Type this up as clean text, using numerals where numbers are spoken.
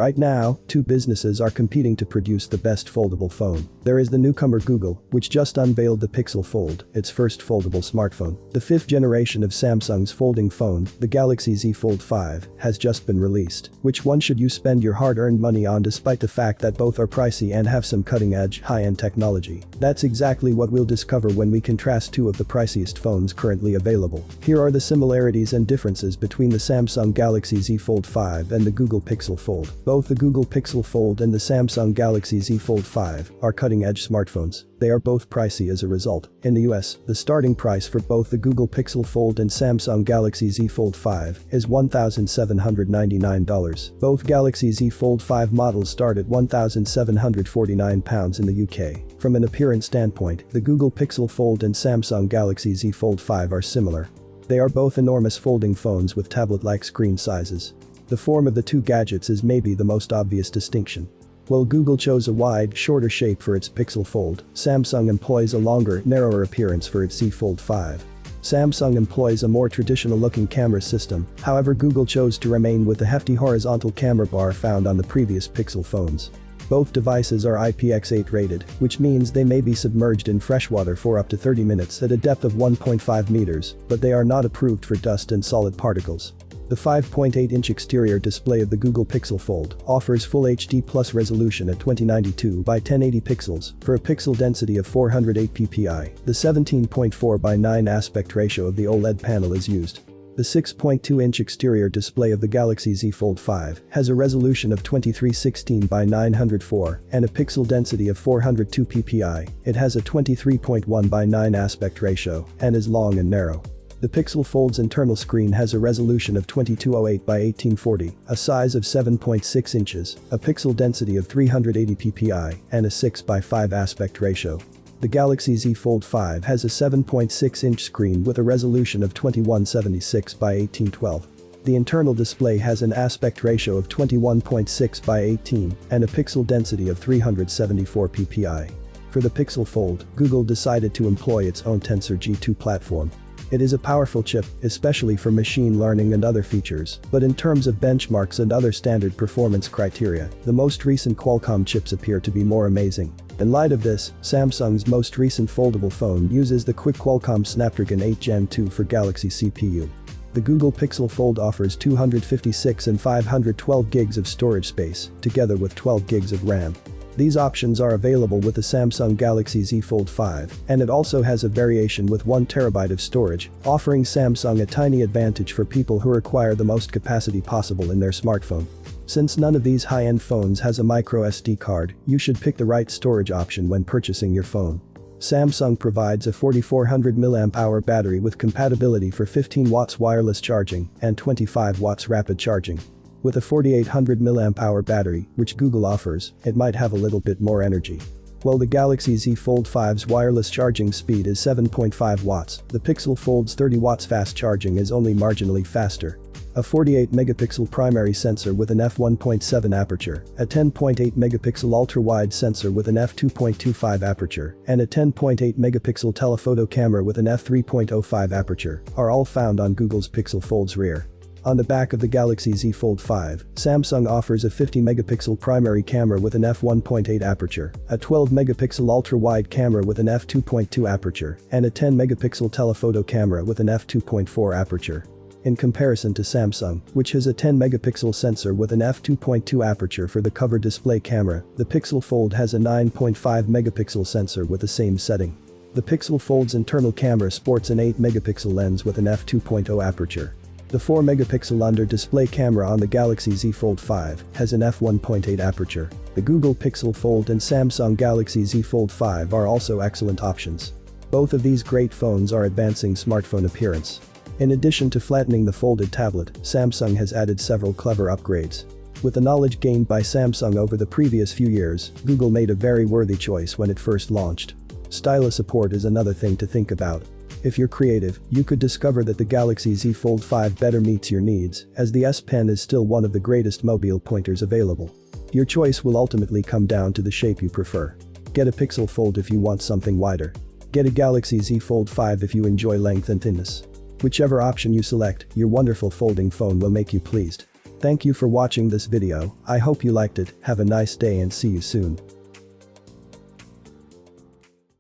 Right now, two businesses are competing to produce the best foldable phone. There is the newcomer Google, which just unveiled the Pixel Fold, its first foldable smartphone. The fifth generation of Samsung's folding phone, the Galaxy Z Fold 5, has just been released. Which one should you spend your hard-earned money on despite the fact that both are pricey and have some cutting-edge, high-end technology? That's exactly what we'll discover when we contrast two of the priciest phones currently available. Here are the similarities and differences between the Samsung Galaxy Z Fold 5 and the Google Pixel Fold. Both the Google Pixel Fold and the Samsung Galaxy Z Fold 5 are cutting-edge smartphones. They are both pricey as a result. In the US, the starting price for both the Google Pixel Fold and Samsung Galaxy Z Fold 5 is $1,799. Both Galaxy Z Fold 5 models start at £1,749 in the UK. From an appearance standpoint, the Google Pixel Fold and Samsung Galaxy Z Fold 5 are similar. They are both enormous folding phones with tablet-like screen sizes. The form of the two gadgets is maybe the most obvious distinction. While Google chose a wide, shorter shape for its Pixel Fold, Samsung employs a longer, narrower appearance for its Z Fold 5. Samsung employs a more traditional-looking camera system, however Google chose to remain with the hefty horizontal camera bar found on the previous Pixel phones. Both devices are IPX8 rated, which means they may be submerged in freshwater for up to 30 minutes at a depth of 1.5 meters, but they are not approved for dust and solid particles. The 5.8-inch exterior display of the Google Pixel Fold offers Full HD Plus resolution at 2092 by 1080 pixels for a pixel density of 408 ppi. The 17.4 by 9 aspect ratio of the OLED panel is used. The 6.2-inch exterior display of the Galaxy Z Fold 5 has a resolution of 2316 by 904 and a pixel density of 402 ppi. It has a 23.1 by 9 aspect ratio and is long and narrow. The Pixel Fold's internal screen has a resolution of 2208 by 1840, a size of 7.6 inches, a pixel density of 380 ppi, and a 6 by 5 aspect ratio. The Galaxy Z Fold 5 has a 7.6-inch screen with a resolution of 2176 by 1812. The internal display has an aspect ratio of 21.6 by 18 and a pixel density of 374 ppi. For the Pixel Fold, Google decided to employ its own Tensor G2 platform. It is a powerful chip, especially for machine learning and other features, but in terms of benchmarks and other standard performance criteria, the most recent Qualcomm chips appear to be more amazing. In light of this, Samsung's most recent foldable phone uses the quick Qualcomm Snapdragon 8 Gen 2 for Galaxy CPU. The Google Pixel Fold offers 256 and 512 gigs of storage space, together with 12 gigs of RAM. These options are available with the Samsung Galaxy Z Fold 5, and it also has a variation with 1 TB of storage, offering Samsung a tiny advantage for people who require the most capacity possible in their smartphone. Since none of these high-end phones has a micro SD card, you should pick the right storage option when purchasing your phone. Samsung provides a 4400 mAh battery with compatibility for 15 watts wireless charging and 25 watts rapid charging. With a 4800 mAh battery, which Google offers, it might have a little bit more energy. While the Galaxy Z Fold 5's wireless charging speed is 7.5 watts, the Pixel Fold's 30 watts fast charging is only marginally faster. A 48-megapixel primary sensor with an f1.7 aperture, a 10.8-megapixel ultra-wide sensor with an f2.25 aperture, and a 10.8-megapixel telephoto camera with an f3.05 aperture are all found on Google's Pixel Fold's rear. On the back of the Galaxy Z Fold 5, Samsung offers a 50-megapixel primary camera with an f1.8 aperture, a 12-megapixel ultra-wide camera with an f2.2 aperture, and a 10-megapixel telephoto camera with an f2.4 aperture. In comparison to Samsung, which has a 10-megapixel sensor with an f2.2 aperture for the cover display camera, the Pixel Fold has a 9.5-megapixel sensor with the same setting. The Pixel Fold's internal camera sports an 8-megapixel lens with an f2.0 aperture. The 4-megapixel under-display camera on the Galaxy Z Fold 5 has an f1.8 aperture. The Google Pixel Fold and Samsung Galaxy Z Fold 5 are also excellent options. Both of these great phones are advancing smartphone appearance. In addition to flattening the folded tablet, Samsung has added several clever upgrades. With the knowledge gained by Samsung over the previous few years, Google made a very worthy choice when it first launched. Stylus support is another thing to think about. If you're creative, you could discover that the Galaxy Z Fold 5 better meets your needs, as the S Pen is still one of the greatest mobile pointers available. Your choice will ultimately come down to the shape you prefer. Get a Pixel Fold if you want something wider. Get a Galaxy Z Fold 5 if you enjoy length and thinness. Whichever option you select, your wonderful folding phone will make you pleased. Thank you for watching this video, I hope you liked it, have a nice day and see you soon.